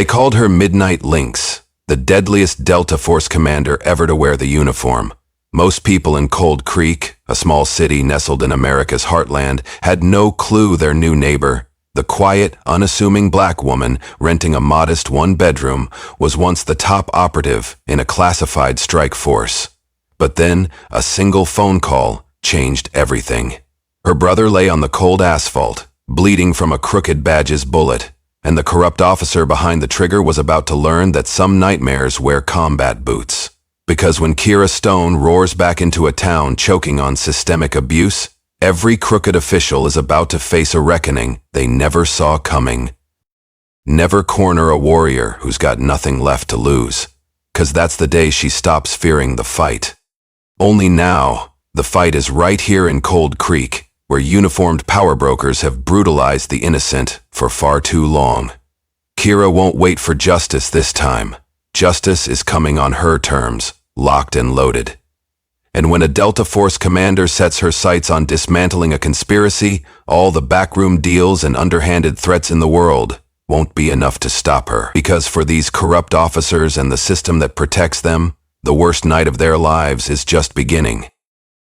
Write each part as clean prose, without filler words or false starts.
They called her Midnight Lynx, the deadliest Delta Force commander ever to wear the uniform. Most people in Cold Creek, a small city nestled in America's heartland, had no clue their new neighbor, the quiet, unassuming black woman renting a modest one-bedroom, was once the top operative in a classified strike force. But then, a single phone call changed everything. Her brother lay on the cold asphalt, bleeding from a crooked badge's bullet, and the corrupt officer behind the trigger was about to learn that some nightmares wear combat boots. Because when Kira Stone roars back into a town choking on systemic abuse, every crooked official is about to face a reckoning they never saw coming. Never corner a warrior who's got nothing left to lose, 'cause that's the day she stops fearing the fight. Only now, the fight is right here in Cold Creek, where uniformed power brokers have brutalized the innocent for far too long. Kira won't wait for justice this time. Justice is coming on her terms, locked and loaded. And when a Delta Force commander sets her sights on dismantling a conspiracy, all the backroom deals and underhanded threats in the world won't be enough to stop her. Because for these corrupt officers and the system that protects them, the worst night of their lives is just beginning.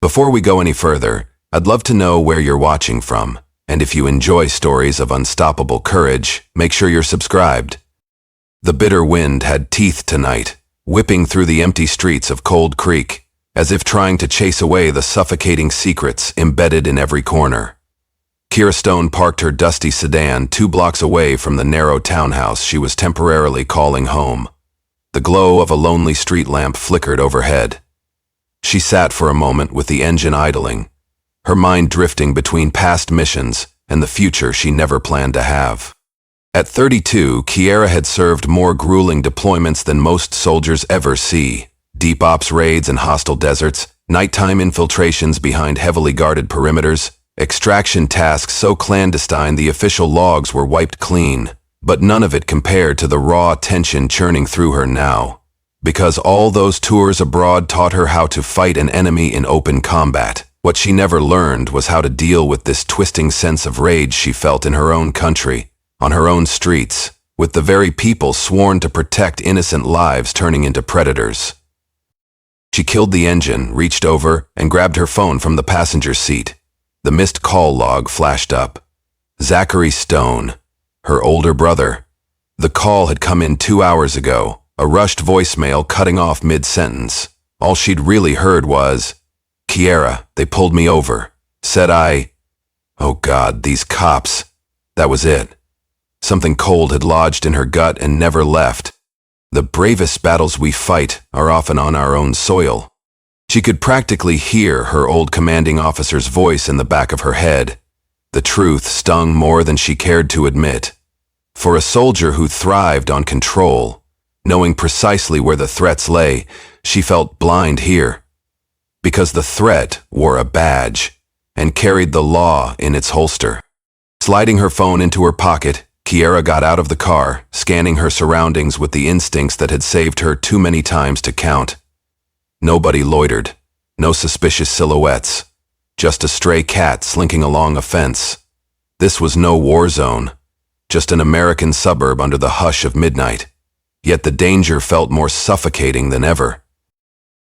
Before we go any further, I'd love to know where you're watching from, and if you enjoy stories of unstoppable courage, make sure you're subscribed. The bitter wind had teeth tonight, whipping through the empty streets of Cold Creek, as if trying to chase away the suffocating secrets embedded in every corner. Kira Stone parked her dusty sedan 2 blocks away from the narrow townhouse she was temporarily calling home. The glow of a lonely street lamp flickered overhead. She sat for a moment with the engine idling, her mind drifting between past missions and the future she never planned to have. At 32, Kiera had served more grueling deployments than most soldiers ever see. Deep ops raids in hostile deserts, nighttime infiltrations behind heavily guarded perimeters, extraction tasks so clandestine the official logs were wiped clean, but none of it compared to the raw tension churning through her now. Because all those tours abroad taught her how to fight an enemy in open combat. What she never learned was how to deal with this twisting sense of rage she felt in her own country, on her own streets, with the very people sworn to protect innocent lives turning into predators. She killed the engine, reached over, and grabbed her phone from the passenger seat. The missed call log flashed up. Zachary Stone, her older brother. The call had come in 2 hours ago, a rushed voicemail cutting off mid-sentence. All she'd really heard was, "Kiera, they pulled me over. Said oh God, these cops." That was it. Something cold had lodged in her gut and never left. The bravest battles we fight are often on our own soil. She could practically hear her old commanding officer's voice in the back of her head. The truth stung more than she cared to admit. For a soldier who thrived on control, knowing precisely where the threats lay, she felt blind here. Because the threat wore a badge and carried the law in its holster. Sliding her phone into her pocket, Kiera got out of the car, scanning her surroundings with the instincts that had saved her too many times to count. Nobody loitered, no suspicious silhouettes, just a stray cat slinking along a fence. This was no war zone, just an American suburb under the hush of midnight. Yet the danger felt more suffocating than ever.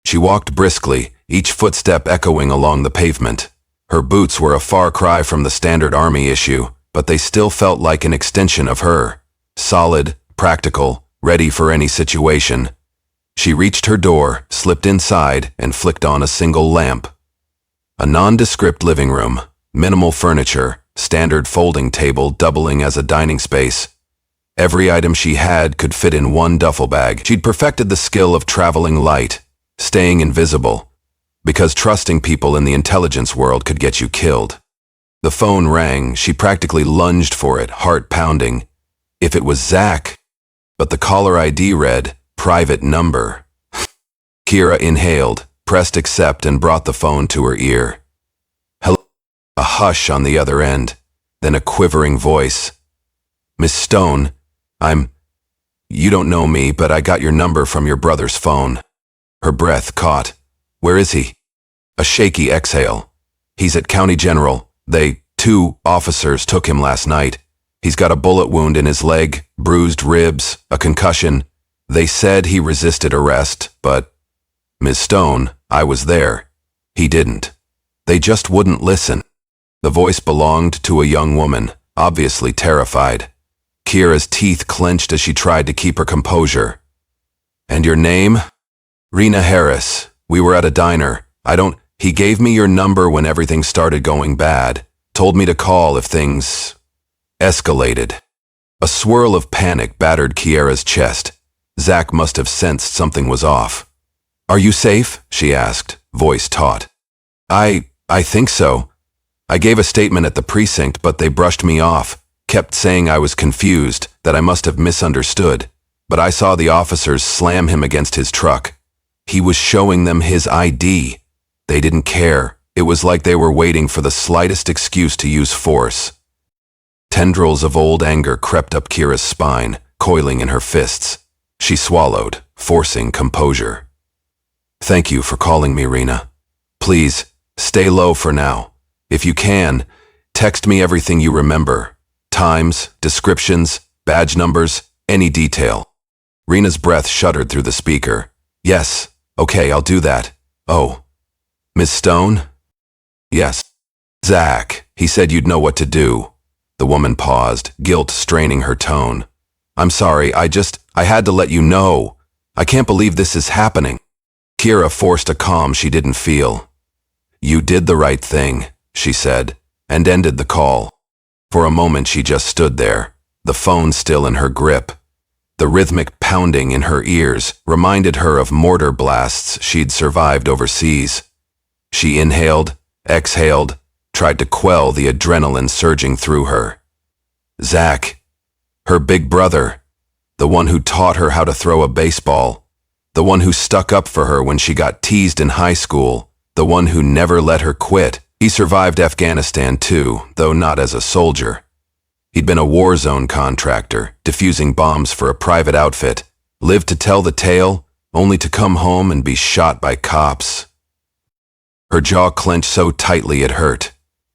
She walked briskly, each footstep echoing along the pavement. Her boots were a far cry from the standard army issue, but they still felt like an extension of her. Solid, practical, ready for any situation. She reached her door, slipped inside, and flicked on a single lamp. A nondescript living room, minimal furniture, standard folding table doubling as a dining space. Every item she had could fit in one duffel bag. She'd perfected the skill of traveling light, staying invisible, because trusting people in the intelligence world could get you killed. The phone rang. She practically lunged for it, heart pounding. If it was Zach, but the caller ID read, "Private number." Kira inhaled, pressed accept, and brought the phone to her ear. "Hello?" A hush on the other end, then a quivering voice. "Miss Stone, you don't know me, but I got your number from your brother's phone." Her breath caught. "Where is he?" A shaky exhale. "He's at County General. 2 officers took him last night. He's got a bullet wound in his leg, bruised ribs, a concussion. They said he resisted arrest, but, Ms. Stone, I was there. He didn't. They just wouldn't listen. The voice belonged to a young woman, obviously terrified. Kira's teeth clenched as she tried to keep her composure. And your name? Rena Harris. We were at a diner. He gave me your number when everything started going bad. Told me to call if things escalated. A swirl of panic battered Kiera's chest. Zach must have sensed something was off. Are you safe? She asked, voice taut. I think so. I gave a statement at the precinct, but they brushed me off, kept saying I was confused, that I must have misunderstood. But I saw the officers slam him against his truck. He was showing them his ID. They didn't care. It was like they were waiting for the slightest excuse to use force. Tendrils of old anger crept up Kira's spine, coiling in her fists. She swallowed, forcing composure. Thank you for calling me, Rena. Please, stay low for now. If you can, text me everything you remember. Times, descriptions, badge numbers, any detail. Rena's breath shuddered through the speaker. Yes, okay, I'll do that. Oh. Ms. Stone? Yes. Zach, he said you'd know what to do. The woman paused, guilt straining her tone. I'm sorry, I had to let you know. I can't believe this is happening. Kira forced a calm she didn't feel. You did the right thing, she said, and ended the call. For a moment she just stood there, the phone still in her grip. The rhythmic pounding in her ears reminded her of mortar blasts she'd survived overseas. She inhaled, exhaled, tried to quell the adrenaline surging through her. Zach, her big brother, the one who taught her how to throw a baseball, the one who stuck up for her when she got teased in high school, the one who never let her quit. He survived Afghanistan too, though not as a soldier. He'd been a war zone contractor, defusing bombs for a private outfit, lived to tell the tale, only to come home and be shot by cops. Her jaw clenched so tightly it hurt.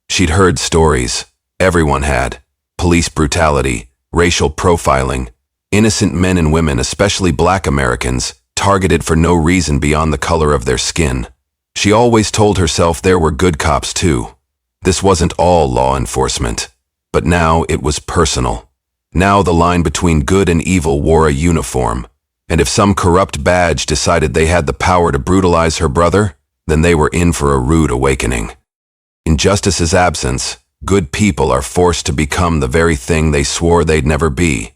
She'd heard stories. Everyone had. Police brutality, racial profiling, innocent men and women, especially Black Americans, targeted for no reason beyond the color of their skin. She always told herself there were good cops too. This wasn't all law enforcement. But now it was personal. Now the line between good and evil wore a uniform. And if some corrupt badge decided they had the power to brutalize her brother, then they were in for a rude awakening. In justice's absence, good people are forced to become the very thing they swore they'd never be.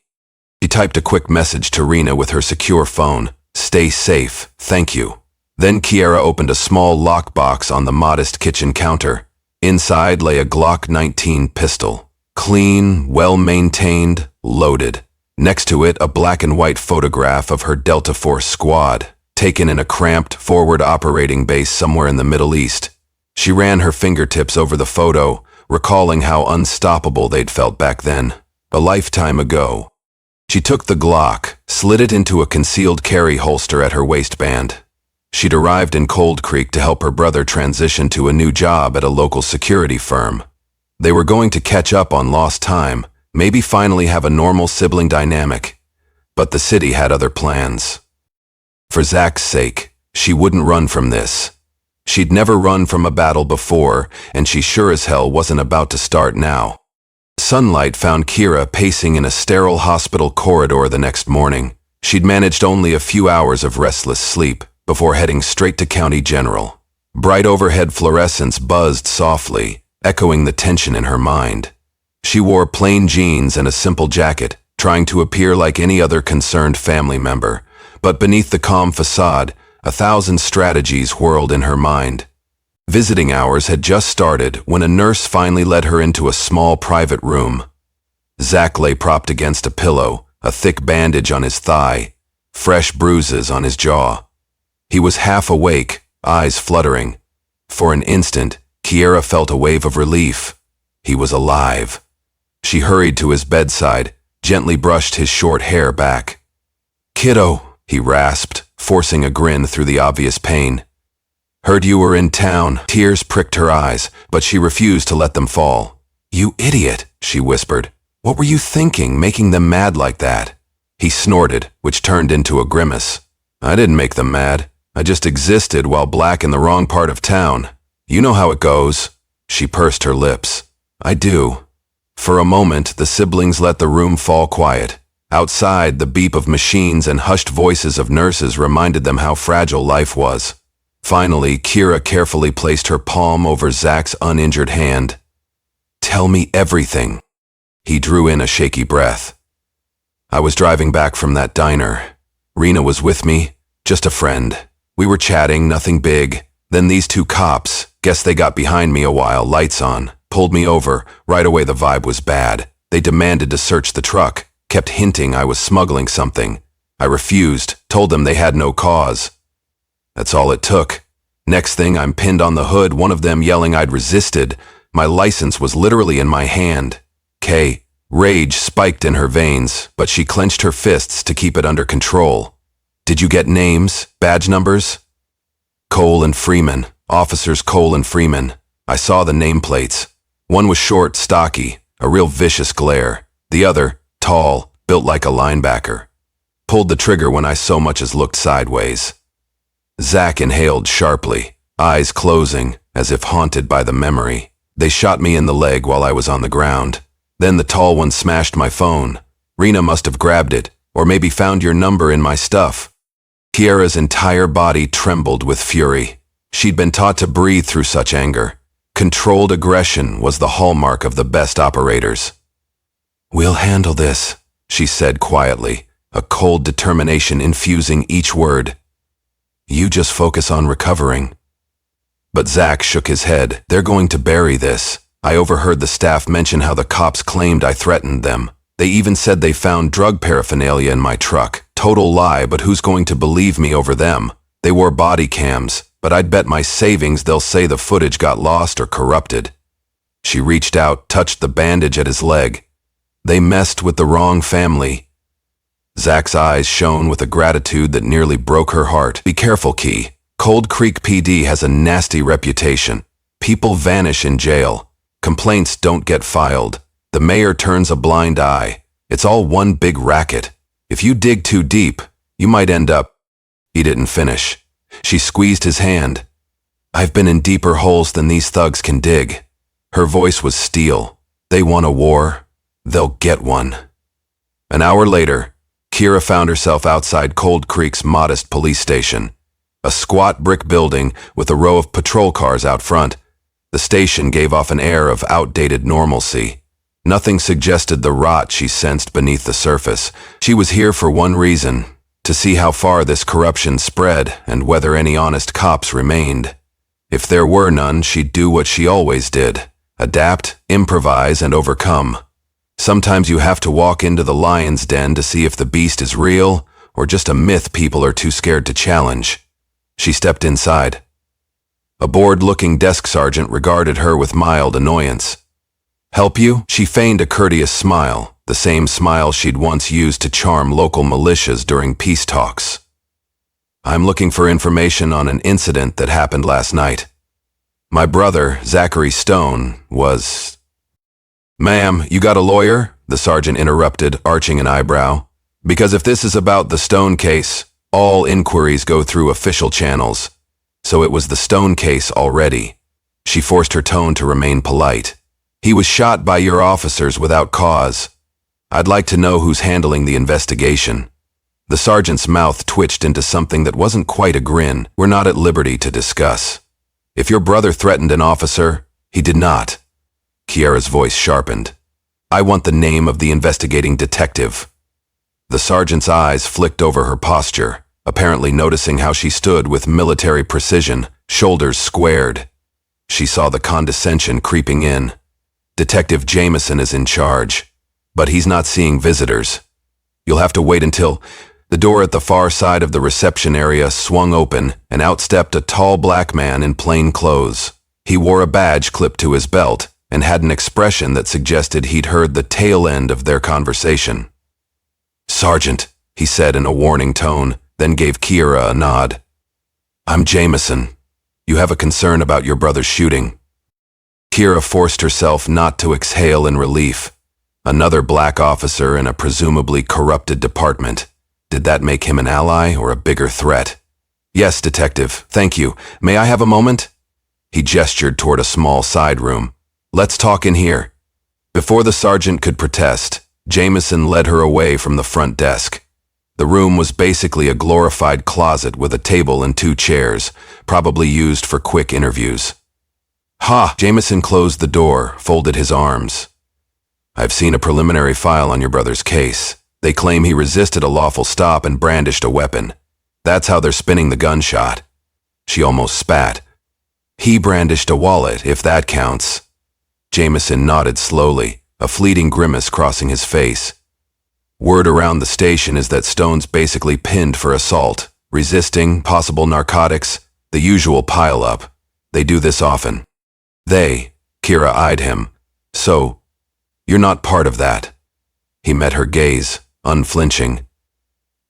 She typed a quick message to Rena with her secure phone. Stay safe, thank you. Then Kiera opened a small lockbox on the modest kitchen counter. Inside lay a Glock 19 pistol. Clean, well-maintained, loaded. Next to it, a black and white photograph of her Delta Force squad, taken in a cramped, forward operating base somewhere in the Middle East. She ran her fingertips over the photo, recalling how unstoppable they'd felt back then, a lifetime ago. She took the Glock, slid it into a concealed carry holster at her waistband. She'd arrived in Cold Creek to help her brother transition to a new job at a local security firm. They were going to catch up on lost time, maybe finally have a normal sibling dynamic. But the city had other plans. For Zach's sake, she wouldn't run from this. She'd never run from a battle before, and she sure as hell wasn't about to start now. Sunlight found Kira pacing in a sterile hospital corridor the next morning. She'd managed only a few hours of restless sleep before heading straight to County General. Bright overhead fluorescents buzzed softly, echoing the tension in her mind. She wore plain jeans and a simple jacket, trying to appear like any other concerned family member. But beneath the calm facade, 1,000 strategies whirled in her mind. Visiting hours had just started when a nurse finally led her into a small private room. Zach lay propped against a pillow, a thick bandage on his thigh, fresh bruises on his jaw. He was half awake, eyes fluttering. For an instant, Kiera felt a wave of relief. He was alive. She hurried to his bedside, gently brushed his short hair back. "Kiddo," he rasped, forcing a grin through the obvious pain. "Heard you were in town." Tears pricked her eyes, but she refused to let them fall. "You idiot," she whispered. What were you thinking, making them mad like that? He snorted, which turned into a grimace. I didn't make them mad. I just existed while black in the wrong part of town. You know how it goes. She pursed her lips. I do. For a moment, the siblings let the room fall quiet. Outside, the beep of machines and hushed voices of nurses reminded them how fragile life was. Finally, Kira carefully placed her palm over Zach's uninjured hand. Tell me everything. He drew in a shaky breath. I was driving back from that diner. Rena was with me, just a friend. We were chatting, nothing big. Then these two cops, guess they got behind me a while, lights on, pulled me over. Right away the vibe was bad. They demanded to search the truck, kept hinting I was smuggling something. I refused, told them they had no cause. That's all it took. Next thing, I'm pinned on the hood, one of them yelling I'd resisted. My license was literally in my hand. Rage spiked in her veins, but she clenched her fists to keep it under control. Did you get names, badge numbers? Cole and Freeman, officers Cole and Freeman. I saw the nameplates. One was short, stocky, a real vicious glare. The other, tall, built like a linebacker. Pulled the trigger when I so much as looked sideways. Zach inhaled sharply, eyes closing, as if haunted by the memory. They shot me in the leg while I was on the ground. Then the tall one smashed my phone. Rena must have grabbed it, or maybe found your number in my stuff. Kiara's entire body trembled with fury. She'd been taught to breathe through such anger. Controlled aggression was the hallmark of the best operators. We'll handle this, she said quietly, a cold determination infusing each word. You just focus on recovering. But Zach shook his head. They're going to bury this. I overheard the staff mention how the cops claimed I threatened them. They even said they found drug paraphernalia in my truck. Total lie, but who's going to believe me over them? They wore body cams, but I'd bet my savings they'll say the footage got lost or corrupted. She reached out, touched the bandage at his leg. They messed with the wrong family. Zach's eyes shone with a gratitude that nearly broke her heart. Be careful, Key. Cold Creek PD has a nasty reputation. People vanish in jail. Complaints don't get filed. The mayor turns a blind eye. It's all one big racket. If you dig too deep, you might end up... He didn't finish. She squeezed his hand. I've been in deeper holes than these thugs can dig. Her voice was steel. They want a war. They'll get one. An hour later, Kira found herself outside Cold Creek's modest police station. A squat brick building with a row of patrol cars out front. The station gave off an air of outdated normalcy. Nothing suggested the rot she sensed beneath the surface. She was here for one reason, to see how far this corruption spread and whether any honest cops remained. If there were none, she'd do what she always did, adapt, improvise, and overcome. Sometimes you have to walk into the lion's den to see if the beast is real or just a myth people are too scared to challenge. She stepped inside. A bored-looking desk sergeant regarded her with mild annoyance. Help you? She feigned a courteous smile, the same smile she'd once used to charm local militias during peace talks. I'm looking for information on an incident that happened last night. My brother, Zachary Stone, was... Ma'am, you got a lawyer? The sergeant interrupted, arching an eyebrow. Because if this is about the Stone case, all inquiries go through official channels. So it was the Stone case already. She forced her tone to remain polite. He was shot by your officers without cause. I'd like to know who's handling the investigation. The sergeant's mouth twitched into something that wasn't quite a grin. We're not at liberty to discuss. If your brother threatened an officer, he did not. Kiara's voice sharpened. I want the name of the investigating detective. The sergeant's eyes flicked over her posture, apparently noticing how she stood with military precision, shoulders squared. She saw the condescension creeping in. Detective Jameson is in charge, but he's not seeing visitors. You'll have to wait until... The door at the far side of the reception area swung open, and out stepped a tall black man in plain clothes. He wore a badge clipped to his belt, and had an expression that suggested he'd heard the tail end of their conversation. Sergeant, he said in a warning tone, then gave Kira a nod. I'm Jameson. You have a concern about your brother's shooting. Kira forced herself not to exhale in relief. Another black officer in a presumably corrupted department. Did that make him an ally or a bigger threat? Yes, detective, thank you. May I have a moment? He gestured toward a small side room. Let's talk in here. Before the sergeant could protest, Jameson led her away from the front desk. The room was basically a glorified closet with a table and 2 chairs, probably used for quick interviews. Ha! Jameson closed the door, folded his arms. I've seen a preliminary file on your brother's case. They claim he resisted a lawful stop and brandished a weapon. That's how they're spinning the gunshot. She almost spat. He brandished a wallet, if that counts. Jameson nodded slowly, a fleeting grimace crossing his face. Word around the station is that Stone's basically pinned for assault, resisting, possible narcotics, the usual pile-up. They do this often. Kira eyed him. So, you're not part of that. He met her gaze, unflinching.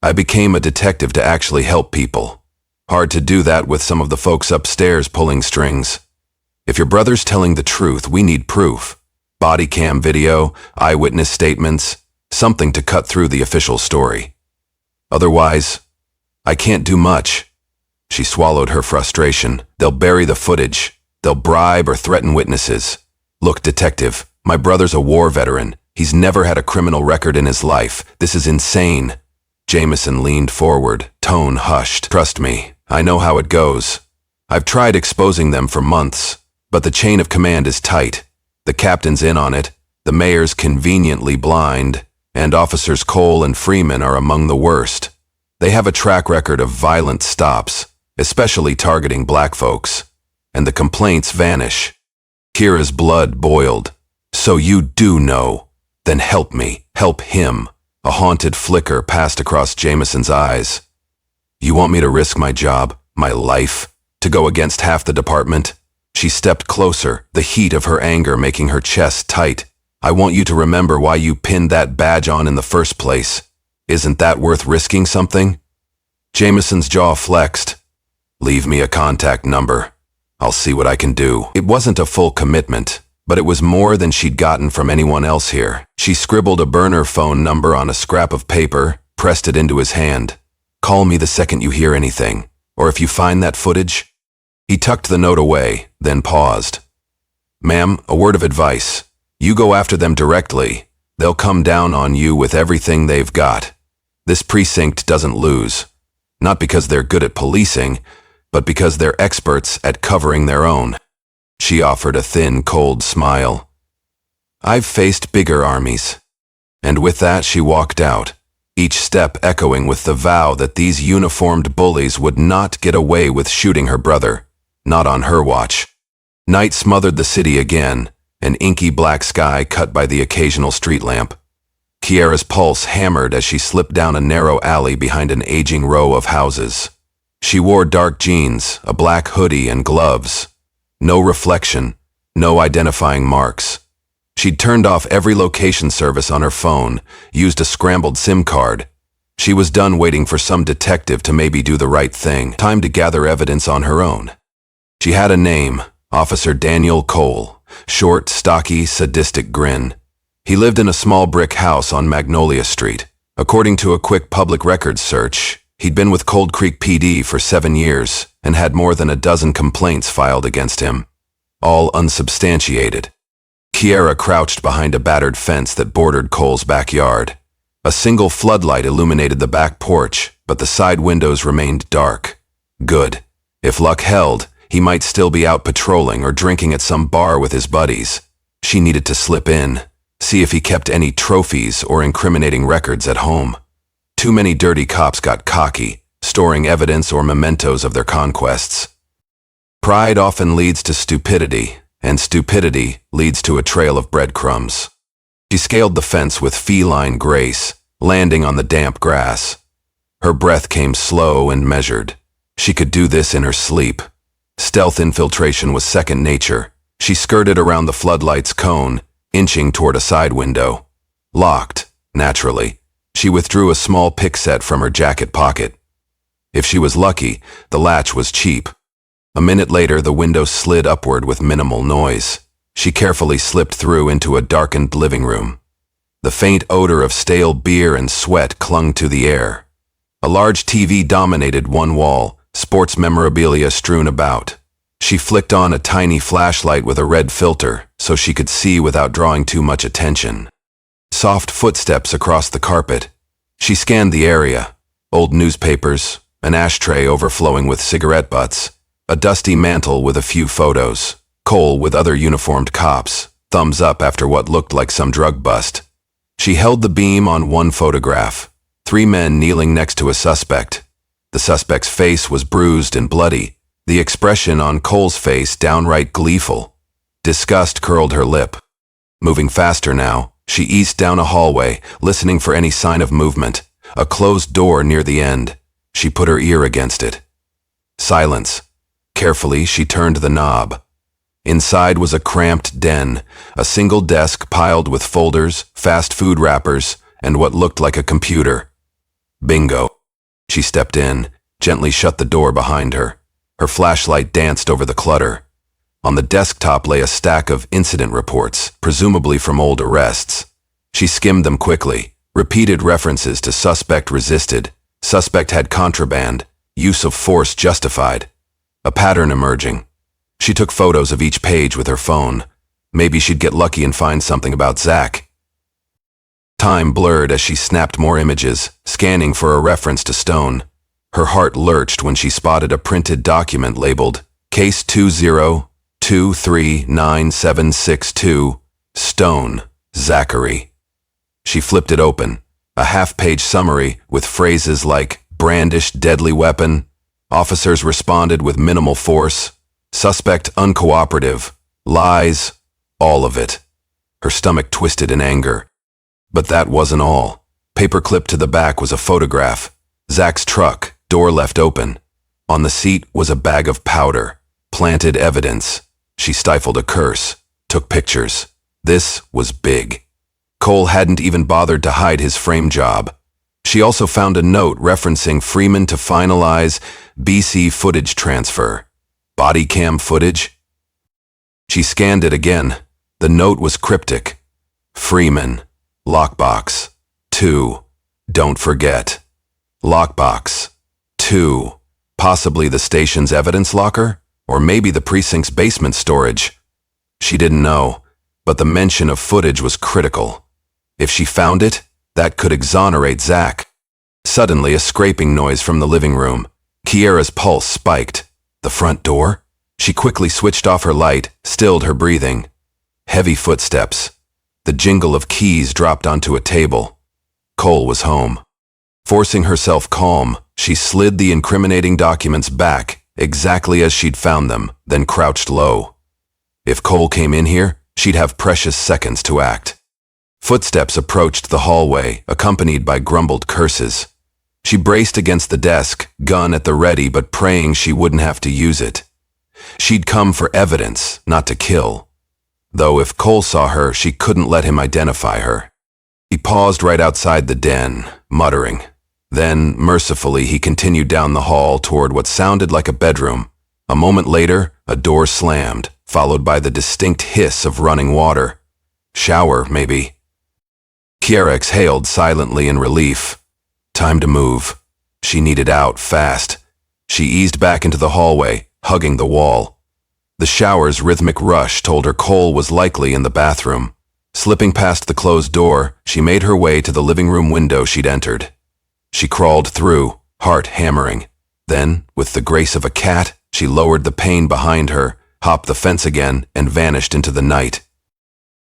I became a detective to actually help people. Hard to do that with some of the folks upstairs pulling strings. If your brother's telling the truth, we need proof. Body cam video, eyewitness statements, something to cut through the official story. Otherwise, I can't do much. She swallowed her frustration. They'll bury the footage. They'll bribe or threaten witnesses. Look, detective, my brother's a war veteran. He's never had a criminal record in his life. This is insane. Jameson leaned forward, tone hushed. Trust me, I know how it goes. I've tried exposing them for months, but the chain of command is tight. The captain's in on it, the mayor's conveniently blind, and officers Cole and Freeman are among the worst. They have a track record of violent stops, especially targeting black folks, and the complaints vanish. Kira's blood boiled. So you do know. Then help me, help him. A haunted flicker passed across Jameson's eyes. You want me to risk my job, my life, to go against half the department? She stepped closer, the heat of her anger making her chest tight. I want you to remember why you pinned that badge on in the first place. Isn't that worth risking something? Jameson's jaw flexed. Leave me a contact number. I'll see what I can do. It wasn't a full commitment, but it was more than she'd gotten from anyone else here. She scribbled a burner phone number on a scrap of paper, pressed it into his hand. Call me the second you hear anything, or if you find that footage. He tucked the note away, then paused. Ma'am, a word of advice. You go after them directly. They'll come down on you with everything they've got. This precinct doesn't lose. Not because they're good at policing, but because they're experts at covering their own. She offered a thin, cold smile. I've faced bigger armies. And with that she walked out, each step echoing with the vow that these uniformed bullies would not get away with shooting her brother, not on her watch. Night smothered the city again, an inky black sky cut by the occasional street lamp. Kiara's pulse hammered as she slipped down a narrow alley behind an aging row of houses. She wore dark jeans, a black hoodie, and gloves. No reflection, no identifying marks. She'd turned off every location service on her phone, used a scrambled SIM card. She was done waiting for some detective to maybe do the right thing. Time to gather evidence on her own. She had a name, Officer Daniel Cole, short, stocky, sadistic grin. He lived in a small brick house on Magnolia Street. According to a quick public records search, he'd been with Cold Creek PD for 7 years and had more than a dozen complaints filed against him, all unsubstantiated. Kiara crouched behind a battered fence that bordered Cole's backyard. A single floodlight illuminated the back porch, but the side windows remained dark. Good. If luck held, he might still be out patrolling or drinking at some bar with his buddies. She needed to slip in, see if he kept any trophies or incriminating records at home. Too many dirty cops got cocky, storing evidence or mementos of their conquests. Pride often leads to stupidity, and stupidity leads to a trail of breadcrumbs. She scaled the fence with feline grace, landing on the damp grass. Her breath came slow and measured. She could do this in her sleep. Stealth infiltration was second nature. She skirted around the floodlight's cone, inching toward a side window. Locked, naturally. She withdrew a small pick set from her jacket pocket. If she was lucky, the latch was cheap. A minute later, the window slid upward with minimal noise. She carefully slipped through into a darkened living room. The faint odor of stale beer and sweat clung to the air. A large TV dominated one wall, sports memorabilia strewn about. She flicked on a tiny flashlight with a red filter so she could see without drawing too much attention. Soft footsteps across the carpet. She scanned the area. Old newspapers, an ashtray overflowing with cigarette butts, a dusty mantle with a few photos, Cole with other uniformed cops, thumbs up after what looked like some drug bust. She held the beam on one photograph. 3 men kneeling next to a suspect. The suspect's face was bruised and bloody, the expression on Cole's face downright gleeful. Disgust curled her lip. Moving faster now, she eased down a hallway, listening for any sign of movement. A closed door near the end. She put her ear against it. Silence. Carefully, she turned the knob. Inside was a cramped den, a single desk piled with folders, fast food wrappers, and what looked like a computer. Bingo. She stepped in, gently shut the door behind her. Her flashlight danced over the clutter. On the desktop lay a stack of incident reports, presumably from old arrests. She skimmed them quickly, repeated references to suspect resisted, suspect had contraband, use of force justified. A pattern emerging. She took photos of each page with her phone. Maybe she'd get lucky and find something about Zach. Time blurred as she snapped more images, scanning for a reference to Stone. Her heart lurched when she spotted a printed document labeled Case 20239762, Stone, Zachary. She flipped it open, a half-page summary with phrases like brandished deadly weapon, officers responded with minimal force, suspect uncooperative, lies, all of it. Her stomach twisted in anger. But that wasn't all. Paperclipped to the back was a photograph. Zach's truck, door left open. On the seat was a bag of powder. Planted evidence. She stifled a curse. Took pictures. This was big. Cole hadn't even bothered to hide his frame job. She also found a note referencing Freeman to finalize BC footage transfer. Body cam footage? She scanned it again. The note was cryptic. Freeman. Lockbox. 2. Don't forget. Lockbox. 2. Possibly the station's evidence locker? Or maybe the precinct's basement storage. She didn't know, but the mention of footage was critical. If she found it, that could exonerate Zach. Suddenly, a scraping noise from the living room. Kiera's pulse spiked. The front door? She quickly switched off her light, stilled her breathing. Heavy footsteps. The jingle of keys dropped onto a table. Cole was home. Forcing herself calm, she slid the incriminating documents back, exactly as she'd found them, then crouched low. If Cole came in here, she'd have precious seconds to act. Footsteps approached the hallway, accompanied by grumbled curses. She braced against the desk, gun at the ready but praying she wouldn't have to use it. She'd come for evidence, not to kill. Though if Cole saw her, she couldn't let him identify her. He paused right outside the den, muttering. Then, mercifully, he continued down the hall toward what sounded like a bedroom. A moment later, a door slammed, followed by the distinct hiss of running water. Shower, maybe. Kiera exhaled silently in relief. Time to move. She needed out fast. She eased back into the hallway, hugging the wall. The shower's rhythmic rush told her Cole was likely in the bathroom. Slipping past the closed door, she made her way to the living room window she'd entered. She crawled through, heart hammering. Then, with the grace of a cat, she lowered the pane behind her, hopped the fence again, and vanished into the night.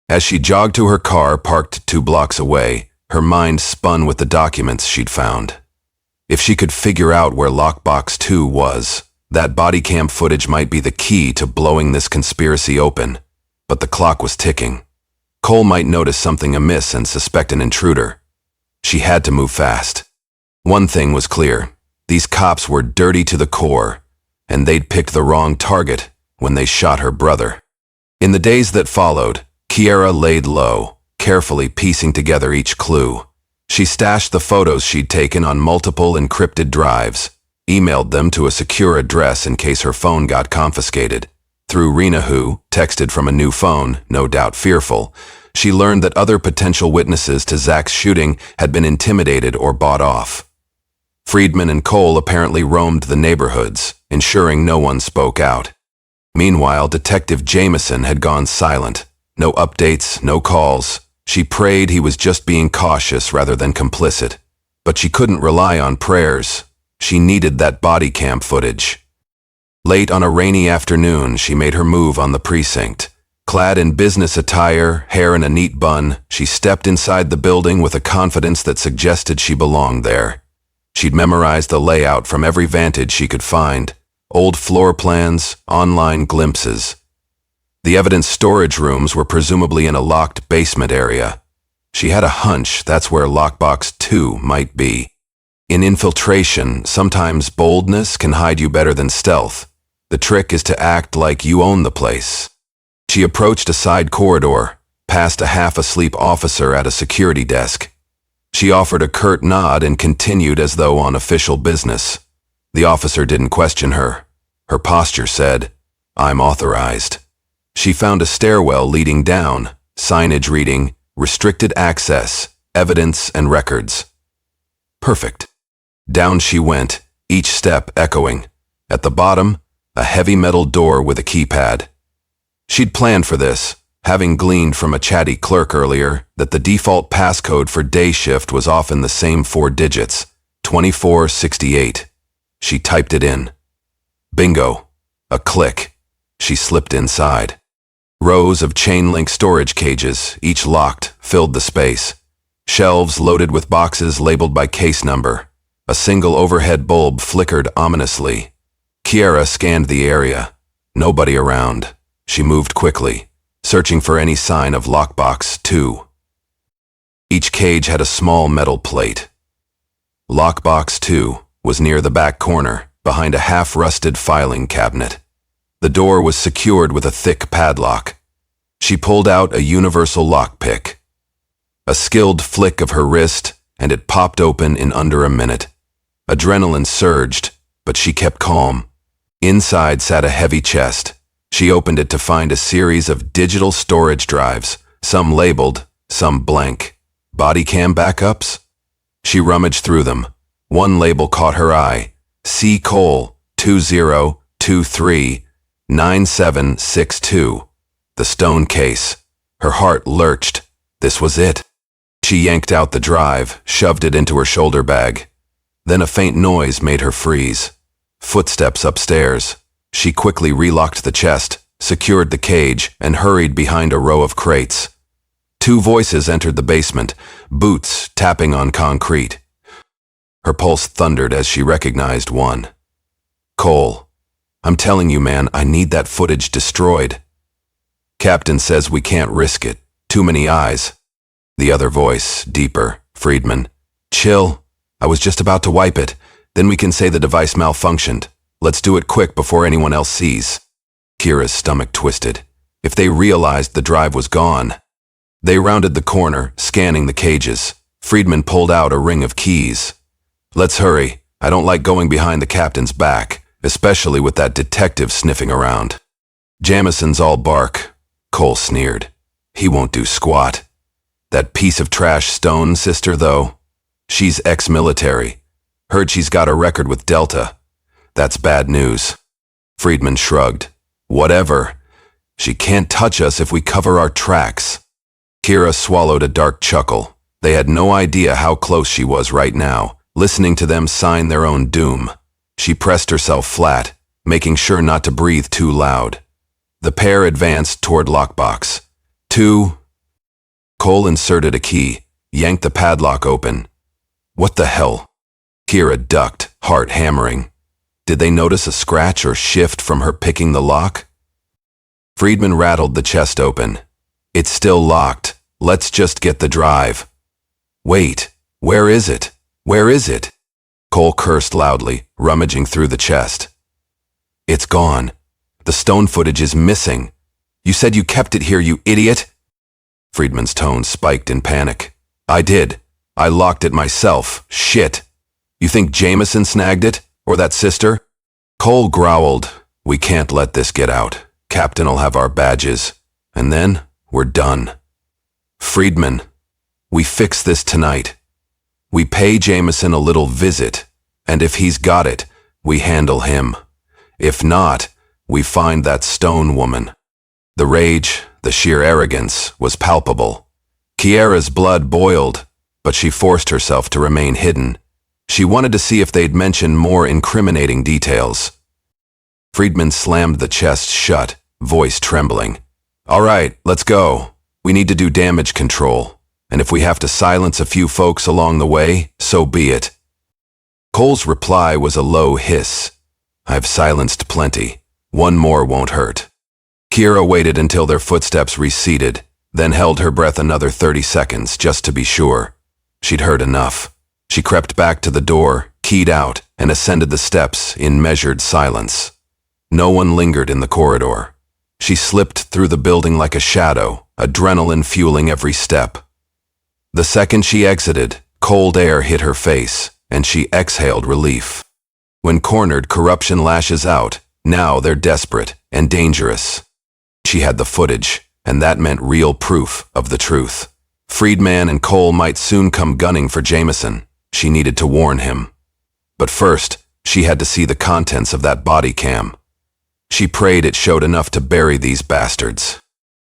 As she jogged to her car parked 2 blocks away, her mind spun with the documents she'd found. If she could figure out where Lockbox 2 was, that body cam footage might be the key to blowing this conspiracy open. But the clock was ticking. Cole might notice something amiss and suspect an intruder. She had to move fast. One thing was clear. These cops were dirty to the core, and they'd picked the wrong target when they shot her brother. In the days that followed, Kiera laid low, carefully piecing together each clue. She stashed the photos she'd taken on multiple encrypted drives, emailed them to a secure address in case her phone got confiscated. Through Rena who, texted from a new phone, no doubt fearful, she learned that other potential witnesses to Zach's shooting had been intimidated or bought off. Friedman and Cole apparently roamed the neighborhoods, ensuring no one spoke out. Meanwhile, Detective Jameson had gone silent. No updates, no calls. She prayed he was just being cautious rather than complicit. But she couldn't rely on prayers. She needed that body cam footage. Late on a rainy afternoon, she made her move on the precinct. Clad in business attire, hair in a neat bun, she stepped inside the building with a confidence that suggested she belonged there. She'd memorized the layout from every vantage she could find. Old floor plans, online glimpses. The evidence storage rooms were presumably in a locked basement area. She had a hunch that's where lockbox 2 might be. In infiltration, sometimes boldness can hide you better than stealth. The trick is to act like you own the place. She approached a side corridor, past a half-asleep officer at a security desk. She offered a curt nod and continued as though on official business. The officer didn't question her. Her posture said, "I'm authorized." She found a stairwell leading down, signage reading, "Restricted access, evidence and records." Perfect. Down she went, each step echoing. At the bottom, a heavy metal door with a keypad. She'd planned for this, having gleaned from a chatty clerk earlier that the default passcode for day shift was often the same 4 digits, 2468. She typed it in. Bingo. A click. She slipped inside. Rows of chain-link storage cages, each locked, filled the space. Shelves loaded with boxes labeled by case number. A single overhead bulb flickered ominously. Kiera scanned the area. Nobody around. She moved quickly, searching for any sign of lockbox 2. Each cage had a small metal plate. Lockbox 2 was near the back corner, behind a half-rusted filing cabinet. The door was secured with a thick padlock. She pulled out a universal lockpick. A skilled flick of her wrist, and it popped open in under a minute. Adrenaline surged, but she kept calm. Inside sat a heavy chest. She opened it to find a series of digital storage drives, some labeled, some blank. Body cam backups? She rummaged through them. One label caught her eye. C. Cole, 2023-9762. The stone case. Her heart lurched. This was it. She yanked out the drive, shoved it into her shoulder bag. Then a faint noise made her freeze. Footsteps upstairs. She quickly relocked the chest, secured the cage, and hurried behind a row of crates. 2 voices entered the basement, boots tapping on concrete. Her pulse thundered as she recognized one. Cole, I'm telling you, man, I need that footage destroyed. Captain says we can't risk it. Too many eyes. The other voice, deeper, Friedman. Chill. I was just about to wipe it. Then we can say the device malfunctioned. Let's do it quick before anyone else sees. Kira's stomach twisted. If they realized the drive was gone. They rounded the corner, scanning the cages. Friedman pulled out a ring of keys. Let's hurry. I don't like going behind the captain's back, especially with that detective sniffing around. Jamison's all bark. Cole sneered. He won't do squat. That piece of trash Stone sister, though. She's ex-military. Heard she's got a record with Delta. That's bad news. Friedman shrugged. Whatever. She can't touch us if we cover our tracks. Kira swallowed a dark chuckle. They had no idea how close she was right now, listening to them sign their own doom. She pressed herself flat, making sure not to breathe too loud. The pair advanced toward lockbox. 2. Cole inserted a key, yanked the padlock open. What the hell? Kira ducked, heart hammering. Did they notice a scratch or shift from her picking the lock? Friedman rattled the chest open. It's still locked. Let's just get the drive. Wait, where is it? Where is it? Cole cursed loudly, rummaging through the chest. It's gone. The stone footage is missing. You said you kept it here, you idiot. Friedman's tone spiked in panic. I did. I locked it myself. Shit. You think Jameson snagged it? Or that sister? Cole growled. We can't let this get out. Captain'll have our badges. And then we're done. Friedman, we fix this tonight. We pay Jameson a little visit, and if he's got it, we handle him. If not, we find that stone woman. The rage, the sheer arrogance, was palpable. Kiera's blood boiled, but she forced herself to remain hidden. She wanted to see if they'd mention more incriminating details. Friedman slammed the chest shut, voice trembling. All right, let's go. We need to do damage control, and if we have to silence a few folks along the way, so be it. Cole's reply was a low hiss. I've silenced plenty. One more won't hurt. Kiera waited until their footsteps receded, then held her breath another 30 seconds just to be sure. She'd heard enough. She crept back to the door, keyed out, and ascended the steps in measured silence. No one lingered in the corridor. She slipped through the building like a shadow, adrenaline fueling every step. The second she exited, cold air hit her face, and she exhaled relief. When cornered, corruption lashes out. Now they're desperate and dangerous. She had the footage, and that meant real proof of the truth. Friedman and Cole might soon come gunning for Jameson. She needed to warn him. But first, she had to see the contents of that body cam. She prayed it showed enough to bury these bastards.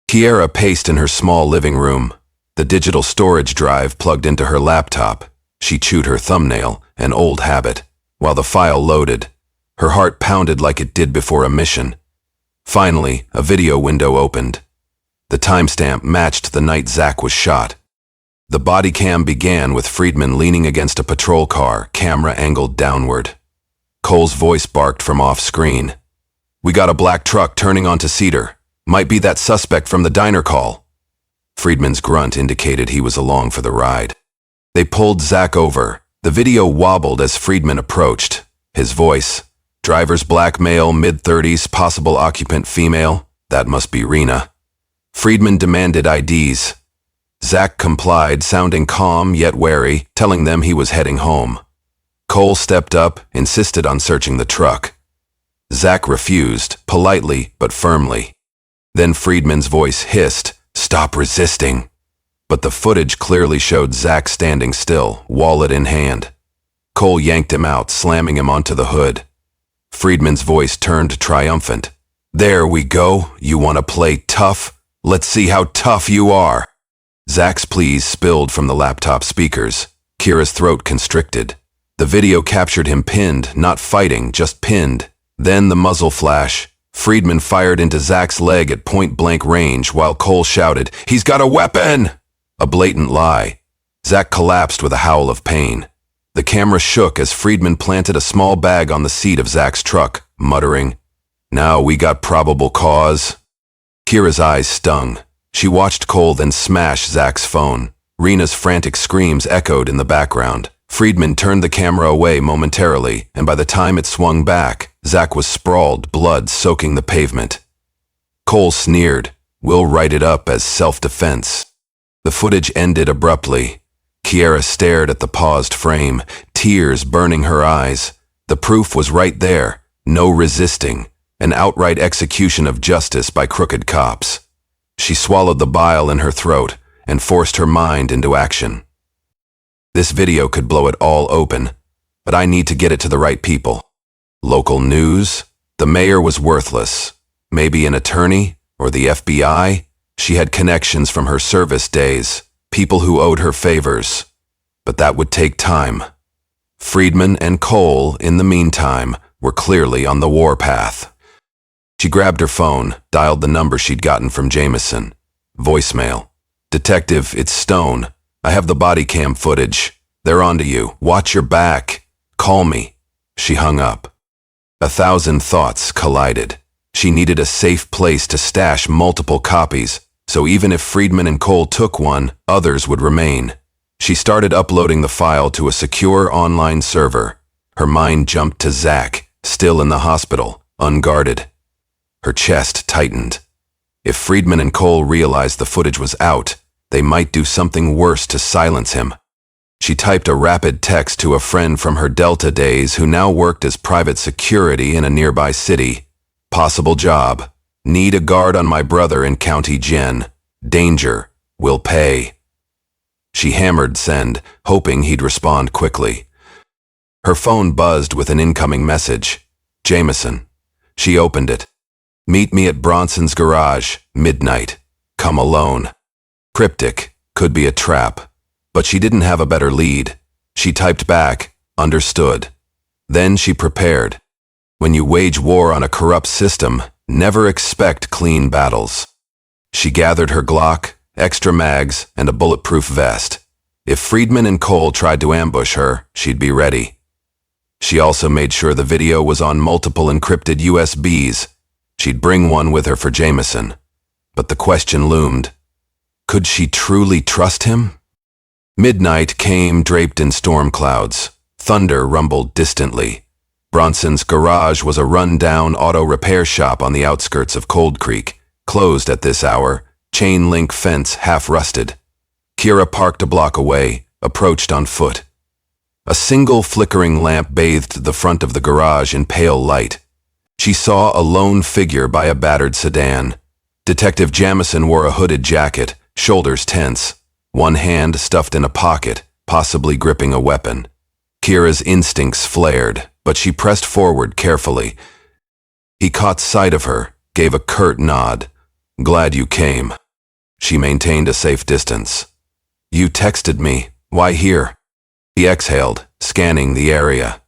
Kiera paced in her small living room, the digital storage drive plugged into her laptop. She chewed her thumbnail, an old habit, while the file loaded. Her heart pounded like it did before a mission. Finally, a video window opened. The timestamp matched the night Zach was shot. The body cam began with Friedman leaning against a patrol car, camera angled downward. Cole's voice barked from off-screen. We got a black truck turning onto Cedar. Might be that suspect from the diner call. Friedman's grunt indicated he was along for the ride. They pulled Zach over. The video wobbled as Friedman approached. His voice, driver's black male, mid-30s, possible occupant female. That must be Rena. Friedman demanded IDs. Zach complied, sounding calm yet wary, telling them he was heading home. Cole stepped up, insisted on searching the truck. Zach refused, politely but firmly. Then Friedman's voice hissed, "Stop resisting." But the footage clearly showed Zach standing still, wallet in hand. Cole yanked him out, slamming him onto the hood. Friedman's voice turned triumphant. "There we go. You want to play tough? Let's see how tough you are." Zach's pleas spilled from the laptop speakers. Kira's throat constricted. The video captured him pinned, not fighting, just pinned. Then the muzzle flash. Friedman fired into Zach's leg at point-blank range while Cole shouted, "He's got a weapon!" A blatant lie. Zach collapsed with a howl of pain. The camera shook as Friedman planted a small bag on the seat of Zach's truck, muttering, "Now we got probable cause." Kira's eyes stung. She watched Cole then smash Zach's phone. Rena's frantic screams echoed in the background. Friedman turned the camera away momentarily, and by the time it swung back, Zach was sprawled, blood soaking the pavement. Cole sneered, "We'll write it up as self-defense." The footage ended abruptly. Kiera stared at the paused frame, tears burning her eyes. The proof was right there, no resisting, an outright execution of justice by crooked cops. She swallowed the bile in her throat and forced her mind into action. This video could blow it all open, but I need to get it to the right people. Local news? The mayor was worthless. Maybe an attorney or the FBI? She had connections from her service days, people who owed her favors. But that would take time. Friedman and Cole, in the meantime, were clearly on the warpath. She grabbed her phone, dialed the number she'd gotten from Jameson. Voicemail. "Detective, it's Stone. I have the body cam footage. They're onto you. Watch your back. Call me." She hung up. 1,000 thoughts collided. She needed a safe place to stash multiple copies, so even if Friedman and Cole took one, others would remain. She started uploading the file to a secure online server. Her mind jumped to Zach, still in the hospital, unguarded. Her chest tightened. If Friedman and Cole realized the footage was out, they might do something worse to silence him. She typed a rapid text to a friend from her Delta days who now worked as private security in a nearby city. "Possible job. Need a guard on my brother in County Gen. Danger. We'll pay. She hammered send, hoping he'd respond quickly. Her phone buzzed with an incoming message. Jameson. She opened it. Meet me at Bronson's garage, midnight. Come alone. Cryptic, could be a trap. But she didn't have a better lead. She typed back, understood. Then she prepared. When you wage war on a corrupt system, never expect clean battles. She gathered her Glock, extra mags, and a bulletproof vest. If Friedman and Cole tried to ambush her, she'd be ready. She also made sure the video was on multiple encrypted USBs. She'd bring one with her for Jameson. But the question loomed. Could she truly trust him? Midnight came draped in storm clouds. Thunder rumbled distantly. Bronson's garage was a run-down auto repair shop on the outskirts of Cold Creek, closed at this hour, chain-link fence half-rusted. Kira parked a block away, approached on foot. A single flickering lamp bathed the front of the garage in pale light. She saw a lone figure by a battered sedan. Detective Jamison wore a hooded jacket, shoulders tense, one hand stuffed in a pocket, possibly gripping a weapon. Kira's instincts flared, but she pressed forward carefully. He caught sight of her, gave a curt nod. Glad you came. She maintained a safe distance. You texted me. Why here? He exhaled, scanning the area.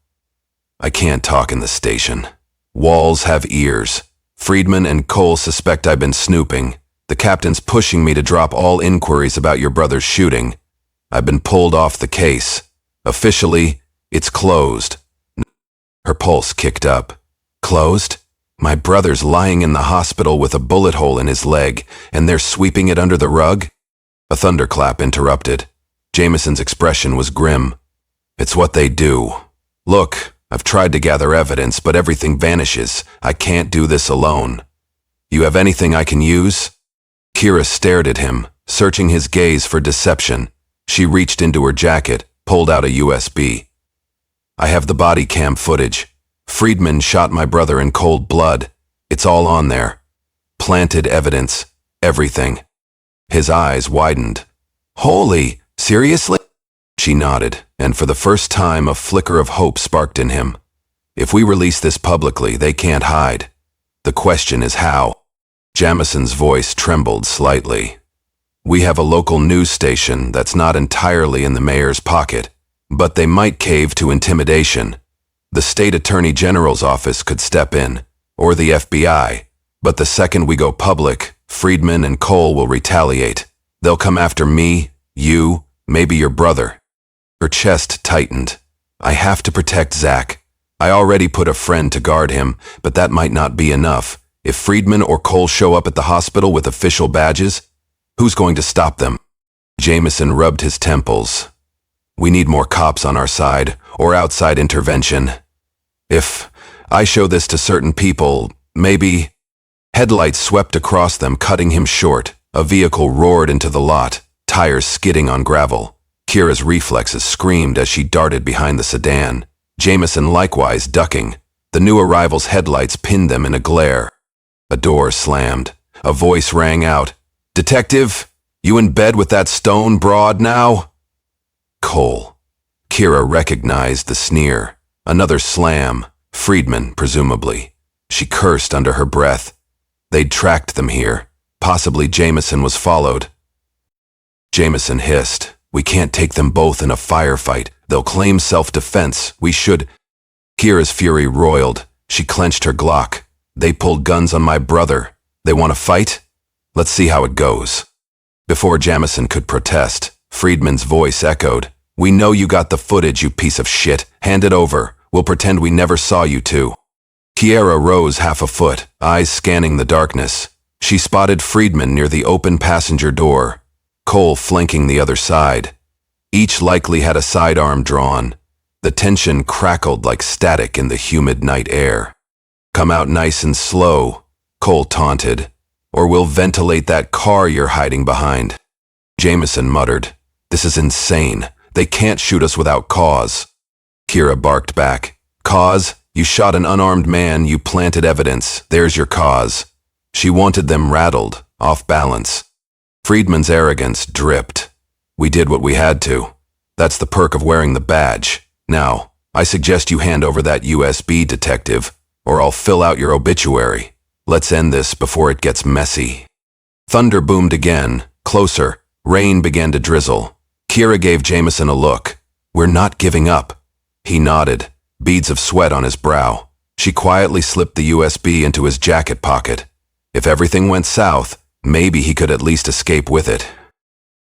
I can't talk in the station. Walls have ears. Friedman and Cole suspect I've been snooping. The captain's pushing me to drop all inquiries about your brother's shooting. I've been pulled off the case. Officially, it's closed. Her pulse kicked up. Closed? My brother's lying in the hospital with a bullet hole in his leg, and they're sweeping it under the rug? A thunderclap interrupted. Jameson's expression was grim. It's what they do. Look, I've tried to gather evidence, but everything vanishes. I can't do this alone. You have anything I can use? Kira stared at him, searching his gaze for deception. She reached into her jacket, pulled out a USB. I have the body cam footage. Friedman shot my brother in cold blood. It's all on there. Planted evidence. Everything. His eyes widened. Holy, seriously? She nodded, and for the first time a flicker of hope sparked in him. If we release this publicly, they can't hide. The question is how. Jamison's voice trembled slightly. We have a local news station that's not entirely in the mayor's pocket, but they might cave to intimidation. The state attorney general's office could step in, or the FBI, but the second we go public, Friedman and Cole will retaliate. They'll come after me, you, maybe your brother. Her chest tightened. I have to protect Zach. I already put a friend to guard him, but that might not be enough. If Friedman or Cole show up at the hospital with official badges, who's going to stop them? Jameson rubbed his temples. We need more cops on our side, or outside intervention. If I show this to certain people, maybe... Headlights swept across them, cutting him short. A vehicle roared into the lot, tires skidding on gravel. Kira's reflexes screamed as she darted behind the sedan. Jameson likewise ducking. The new arrival's headlights pinned them in a glare. A door slammed. A voice rang out. Detective, you in bed with that stone broad now? Cole. Kira recognized the sneer. Another slam. Friedman, presumably. She cursed under her breath. They'd tracked them here. Possibly Jameson was followed. Jameson hissed. We can't take them both in a firefight. They'll claim self-defense. We should... Kira's fury roiled. She clenched her Glock. They pulled guns on my brother. They want to fight? Let's see how it goes. Before Jamison could protest, Friedman's voice echoed. We know you got the footage, you piece of shit. Hand it over. We'll pretend we never saw you two. Kiera rose half a foot, eyes scanning the darkness. She spotted Friedman near the open passenger door, Cole flanking the other side. Each likely had a sidearm drawn. The tension crackled like static in the humid night air. Come out nice and slow, Cole taunted, or we'll ventilate that car you're hiding behind. Jameson muttered, this is insane. They can't shoot us without cause. Kira barked back. Cause? You shot an unarmed man, you planted evidence. There's your cause. She wanted them rattled, off balance. Friedman's arrogance dripped. We did what we had to. That's the perk of wearing the badge. Now, I suggest you hand over that USB, detective, or I'll fill out your obituary. Let's end this before it gets messy. Thunder boomed again, closer. Rain began to drizzle. Kira gave Jameson a look. We're not giving up. He nodded, beads of sweat on his brow. She quietly slipped the USB into his jacket pocket. If everything went south, maybe he could at least escape with it.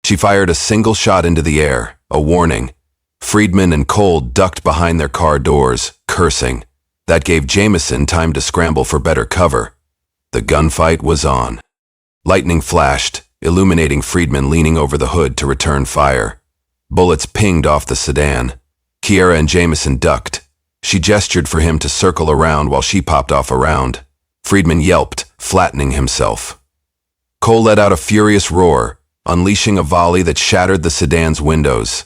She fired a single shot into the air, a warning. Friedman and Cole ducked behind their car doors, cursing. That gave Jameson time to scramble for better cover. The gunfight was on. Lightning flashed, illuminating Friedman leaning over the hood to return fire. Bullets pinged off the sedan. Kiera and Jameson ducked. She gestured for him to circle around while she popped off a round. Friedman yelped, flattening himself. Cole let out a furious roar, unleashing a volley that shattered the sedan's windows.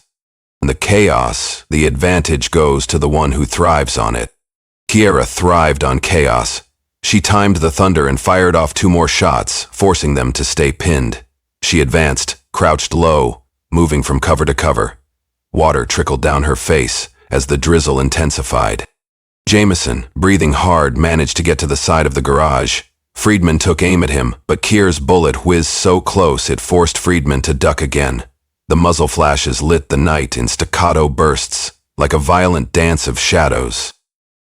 In the chaos, the advantage goes to the one who thrives on it. Kiera thrived on chaos. She timed the thunder and fired off 2 more shots, forcing them to stay pinned. She advanced, crouched low, moving from cover to cover. Water trickled down her face as the drizzle intensified. Jameson, breathing hard, managed to get to the side of the garage. Friedman took aim at him, but Kier's bullet whizzed so close it forced Friedman to duck again. The muzzle flashes lit the night in staccato bursts, like a violent dance of shadows.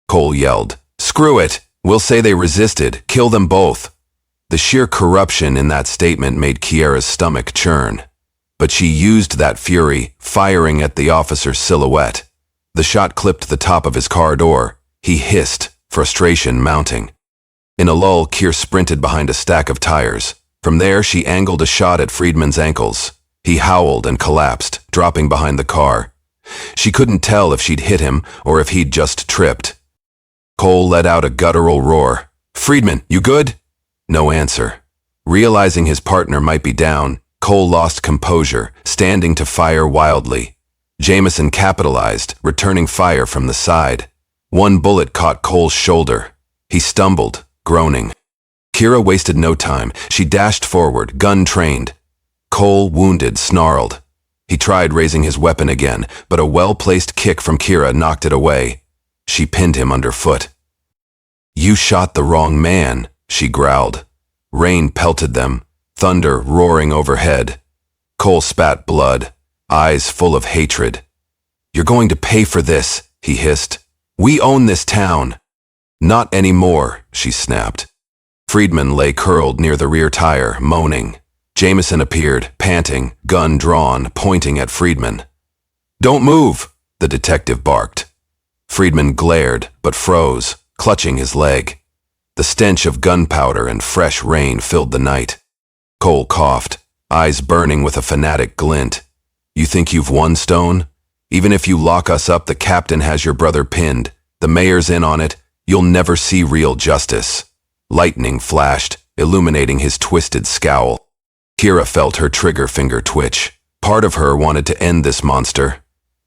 Cole yelled, "Screw it! We'll say they resisted. Kill them both." The sheer corruption in that statement made Kiera's stomach churn. But she used that fury, firing at the officer's silhouette. The shot clipped the top of his car door. He hissed, frustration mounting. In a lull, Kier sprinted behind a stack of tires. From there, she angled a shot at Friedman's ankles. He howled and collapsed, dropping behind the car. She couldn't tell if she'd hit him or if he'd just tripped. Cole let out a guttural roar. "Friedman, you good?" No answer. Realizing his partner might be down, Cole lost composure, standing to fire wildly. Jameson capitalized, returning fire from the side. One bullet caught Cole's shoulder. He stumbled, groaning. Kira wasted no time. She dashed forward, gun trained. Cole, wounded, snarled. He tried raising his weapon again, but a well-placed kick from Kira knocked it away. She pinned him underfoot. "You shot the wrong man," she growled. Rain pelted them, thunder roaring overhead. Cole spat blood, eyes full of hatred. "You're going to pay for this," he hissed. "We own this town." "Not anymore," she snapped. Friedman lay curled near the rear tire, moaning. Jameson appeared, panting, gun drawn, pointing at Friedman. "Don't move," the detective barked. Friedman glared, but froze, clutching his leg. The stench of gunpowder and fresh rain filled the night. Cole coughed, eyes burning with a fanatic glint. "You think you've won, Stone? Even if you lock us up, the captain has your brother pinned. The mayor's in on it. You'll never see real justice." Lightning flashed, illuminating his twisted scowl. Kira felt her trigger finger twitch. Part of her wanted to end this monster.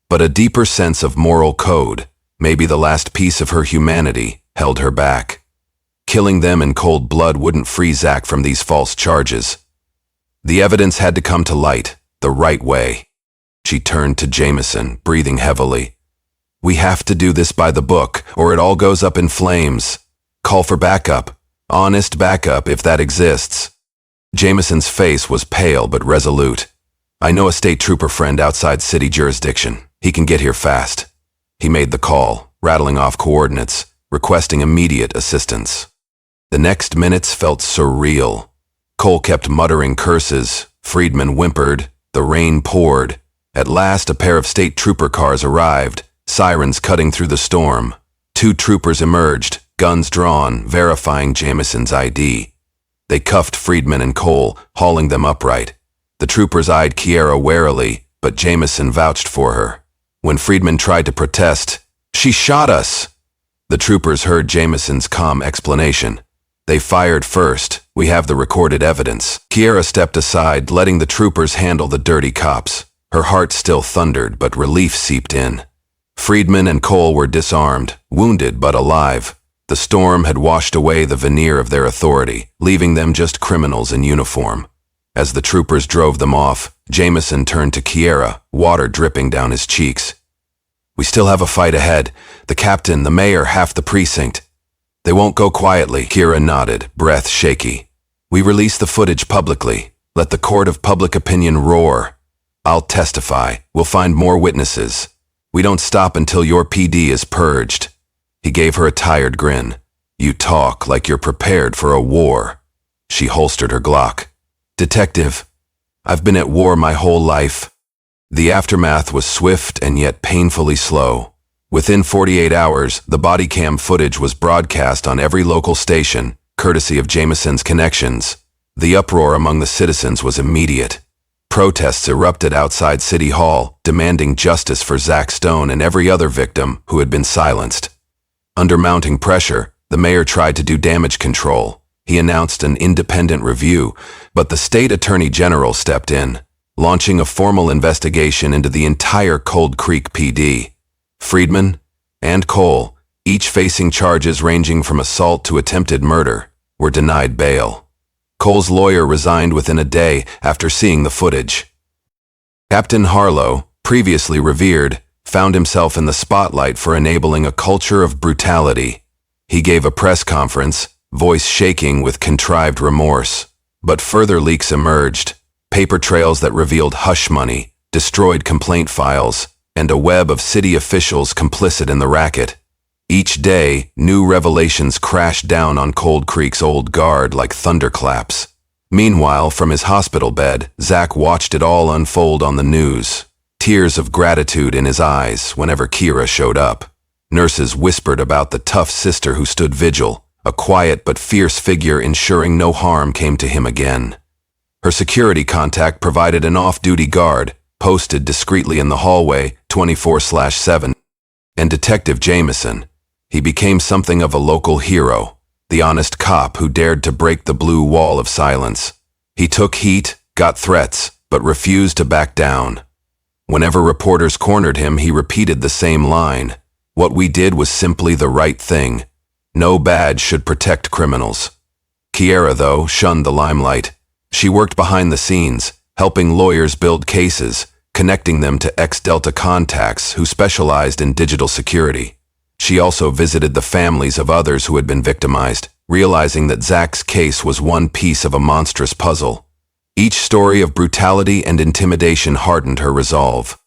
But a deeper sense of moral code, maybe the last piece of her humanity, held her back. Killing them in cold blood wouldn't free Zach from these false charges. The evidence had to come to light, the right way. She turned to Jameson, breathing heavily. "We have to do this by the book, or it all goes up in flames. Call for backup. Honest backup, if that exists." Jameson's face was pale but resolute. "I know a state trooper friend outside city jurisdiction. He can get here fast." He made the call, rattling off coordinates, requesting immediate assistance. The next minutes felt surreal. Cole kept muttering curses. Friedman whimpered. The rain poured. At last, a pair of state trooper cars arrived, sirens cutting through the storm. 2 troopers emerged, guns drawn, verifying Jameson's ID. They cuffed Friedman and Cole, hauling them upright. The troopers eyed Kiera warily, but Jameson vouched for her. When Friedman tried to protest, "She shot us!" The troopers heard Jameson's calm explanation. "They fired first. We have the recorded evidence." Kiera stepped aside, letting the troopers handle the dirty cops. Her heart still thundered, but relief seeped in. Friedman and Cole were disarmed, wounded but alive. The storm had washed away the veneer of their authority, leaving them just criminals in uniform. As the troopers drove them off, Jameson turned to Kiera, water dripping down his cheeks. "We still have a fight ahead. The captain, the mayor, half the precinct. They won't go quietly." Kiera nodded, breath shaky. "We release the footage publicly. Let the court of public opinion roar. I'll testify. We'll find more witnesses. We don't stop until your PD is purged." He gave her a tired grin. "You talk like you're prepared for a war." She holstered her Glock. "Detective, I've been at war my whole life." The aftermath was swift and yet painfully slow. Within 48 hours, the body cam footage was broadcast on every local station, courtesy of Jameson's connections. The uproar among the citizens was immediate. Protests erupted outside City Hall, demanding justice for Zach Stone and every other victim who had been silenced. Under mounting pressure, the mayor tried to do damage control. He announced an independent review, but the state attorney general stepped in, launching a formal investigation into the entire Cold Creek PD. Friedman and Cole, each facing charges ranging from assault to attempted murder, were denied bail. Cole's lawyer resigned within a day after seeing the footage. Captain Harlow, previously revered, found himself in the spotlight for enabling a culture of brutality. He gave a press conference, voice shaking with contrived remorse. But further leaks emerged, paper trails that revealed hush money, destroyed complaint files, and a web of city officials complicit in the racket. Each day, new revelations crashed down on Cold Creek's old guard like thunderclaps. Meanwhile, from his hospital bed, Zach watched it all unfold on the news, tears of gratitude in his eyes whenever Kiera showed up. Nurses whispered about the tough sister who stood vigil, a quiet but fierce figure ensuring no harm came to him again. Her security contact provided an off-duty guard, posted discreetly in the hallway 24/7. And Detective Jameson, he became something of a local hero, the honest cop who dared to break the blue wall of silence. He took heat, got threats, but refused to back down. Whenever reporters cornered him, he repeated the same line: "What we did was simply the right thing. No badge should protect criminals." Kiera, though, shunned the limelight. She worked behind the scenes, helping lawyers build cases, connecting them to ex-Delta contacts who specialized in digital security. She also visited the families of others who had been victimized, realizing that Zach's case was one piece of a monstrous puzzle. Each story of brutality and intimidation hardened her resolve.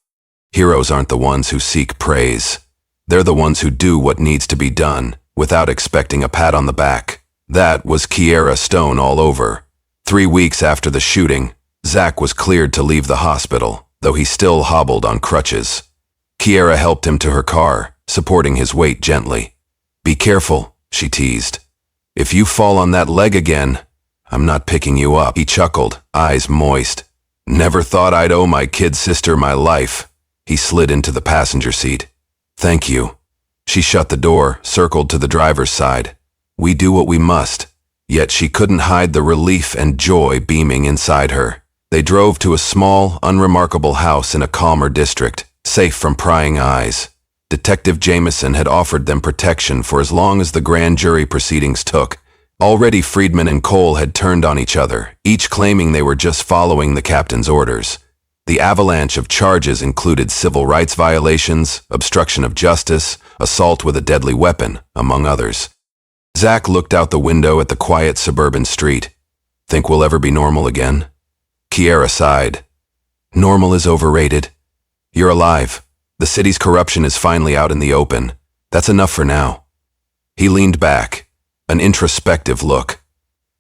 Heroes aren't the ones who seek praise. They're the ones who do what needs to be done, without expecting a pat on the back. That was Kiera Stone all over. 3 weeks after the shooting, Zach was cleared to leave the hospital, though he still hobbled on crutches. Kiera helped him to her car, supporting his weight gently. "Be careful," she teased. "If you fall on that leg again, I'm not picking you up." He chuckled, eyes moist. "Never thought I'd owe my kid sister my life." He slid into the passenger seat. "Thank you." She shut the door, circled to the driver's side. "We do what we must." Yet she couldn't hide the relief and joy beaming inside her. They drove to a small, unremarkable house in a calmer district, safe from prying eyes. Detective Jameson had offered them protection for as long as the grand jury proceedings took. Already Friedman and Cole had turned on each other, each claiming they were just following the captain's orders. The avalanche of charges included civil rights violations, obstruction of justice, assault with a deadly weapon, among others. Zach looked out the window at the quiet suburban street. "Think we'll ever be normal again?" Kiera sighed. "Normal is overrated. You're alive. The city's corruption is finally out in the open. That's enough for now." He leaned back, an introspective look.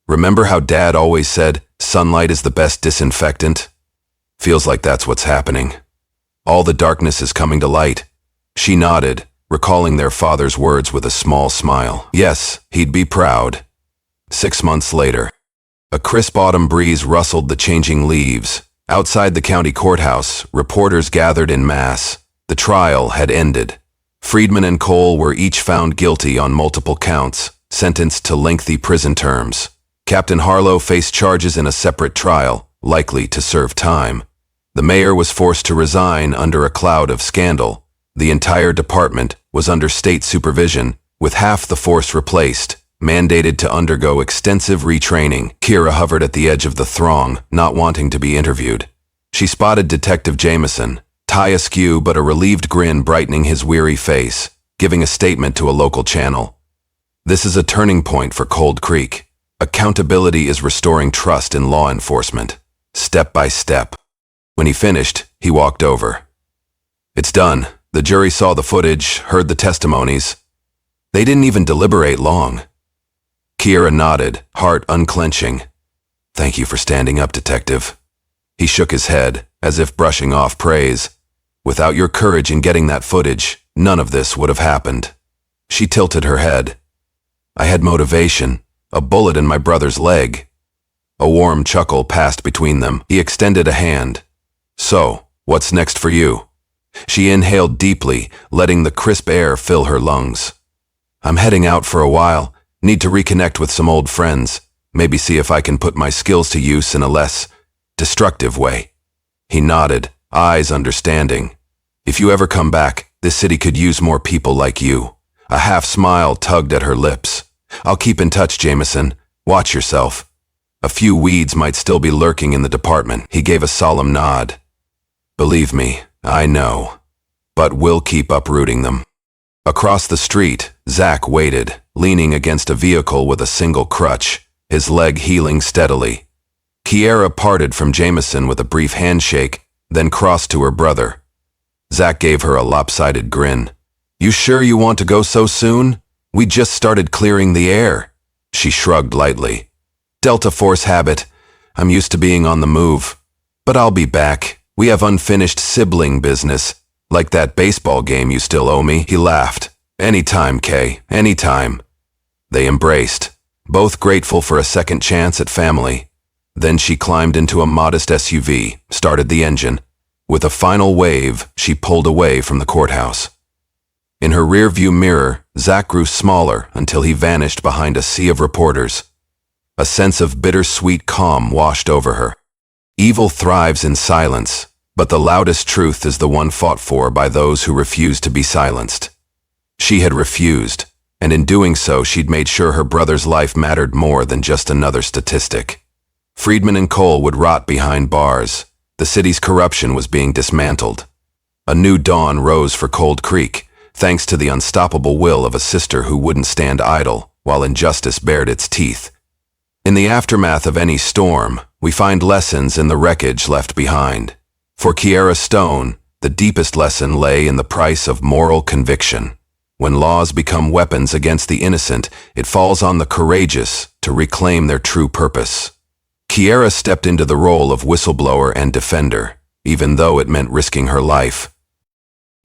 "Remember how Dad always said, sunlight is the best disinfectant? Feels like that's what's happening. All the darkness is coming to light." She nodded, recalling their father's words with a small smile. Yes, he'd be proud. 6 months later, a crisp autumn breeze rustled the changing leaves. Outside the county courthouse, reporters gathered in mass. The trial had ended. Friedman and Cole were each found guilty on multiple counts, sentenced to lengthy prison terms. Captain Harlow faced charges in a separate trial, likely to serve time. The mayor was forced to resign under a cloud of scandal. The entire department was under state supervision, with half the force replaced, mandated to undergo extensive retraining. Kira hovered at the edge of the throng, not wanting to be interviewed. She spotted Detective Jameson, tie askew but a relieved grin brightening his weary face, giving a statement to a local channel. This is a turning point for Cold Creek. Accountability is restoring trust in law enforcement, step by step. When he finished, he walked over. It's done. The jury saw the footage, heard the testimonies. They didn't even deliberate long. Kira nodded, heart unclenching. Thank you for standing up, Detective. He shook his head, as if brushing off praise. Without your courage in getting that footage, none of this would have happened. She tilted her head. I had motivation, a bullet in my brother's leg. A warm chuckle passed between them. He extended a hand. So, what's next for you? She inhaled deeply, letting the crisp air fill her lungs. I'm heading out for a while. Need to reconnect with some old friends. Maybe see if I can put my skills to use in a less destructive way. He nodded, eyes understanding. If you ever come back, this city could use more people like you. A half smile tugged at her lips. I'll keep in touch, Jameson. Watch yourself. A few weeds might still be lurking in the department. He gave a solemn nod. Believe me, I know. But we'll keep uprooting them. Across the street, Zach waited, leaning against a vehicle with a single crutch, his leg healing steadily. Kiera parted from Jameson with a brief handshake, then crossed to her brother. Zach gave her a lopsided grin. You sure you want to go so soon? We just started clearing the air. She shrugged lightly. Delta Force habit. I'm used to being on the move. But I'll be back. We have unfinished sibling business. Like that baseball game you still owe me. He laughed. Anytime, Kay. Anytime. They embraced, both grateful for a second chance at family. Then she climbed into a modest SUV, started the engine. With a final wave, she pulled away from the courthouse. In her rearview mirror, Zach grew smaller until he vanished behind a sea of reporters. A sense of bittersweet calm washed over her. Evil thrives in silence, but the loudest truth is the one fought for by those who refuse to be silenced. She had refused, and in doing so she'd made sure her brother's life mattered more than just another statistic. Friedman and Cole would rot behind bars. The city's corruption was being dismantled. A new dawn rose for Cold Creek, thanks to the unstoppable will of a sister who wouldn't stand idle while injustice bared its teeth. In the aftermath of any storm, we find lessons in the wreckage left behind. For Kiera Stone, the deepest lesson lay in the price of moral conviction. When laws become weapons against the innocent, it falls on the courageous to reclaim their true purpose. Kiera stepped into the role of whistleblower and defender, even though it meant risking her life.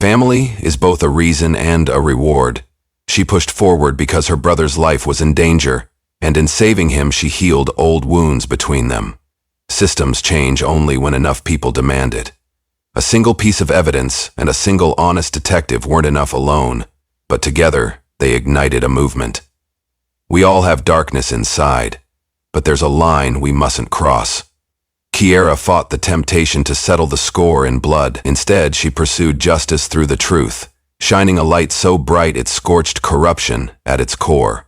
Family is both a reason and a reward. She pushed forward because her brother's life was in danger, and in saving him she healed old wounds between them. Systems change only when enough people demand it. A single piece of evidence and a single honest detective weren't enough alone, but together they ignited a movement. We all have darkness inside, but there's a line we mustn't cross. Kiera fought the temptation to settle the score in blood. Instead, she pursued justice through the truth, shining a light so bright it scorched corruption at its core.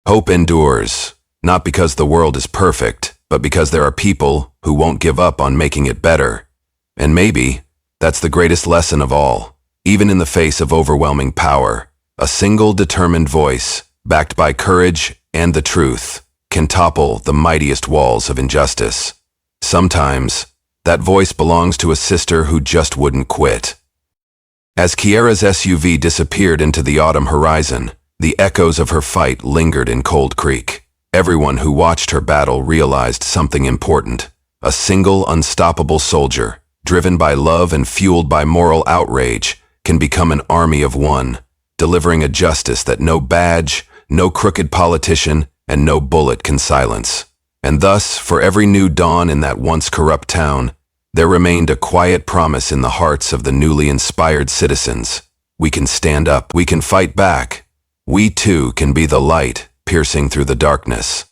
Hope endures, not because the world is perfect, but because there are people who won't give up on making it better. And maybe that's the greatest lesson of all. Even in the face of overwhelming power, a single determined voice, backed by courage and the truth, can topple the mightiest walls of injustice. Sometimes, that voice belongs to a sister who just wouldn't quit. As Kiera's SUV disappeared into the autumn horizon, the echoes of her fight lingered in Cold Creek. Everyone who watched her battle realized something important. A single, unstoppable soldier, driven by love and fueled by moral outrage, can become an army of one, delivering a justice that no badge, no crooked politician, and no bullet can silence. And thus, for every new dawn in that once corrupt town, there remained a quiet promise in the hearts of the newly inspired citizens. We can stand up, we can fight back. We too can be the light piercing through the darkness.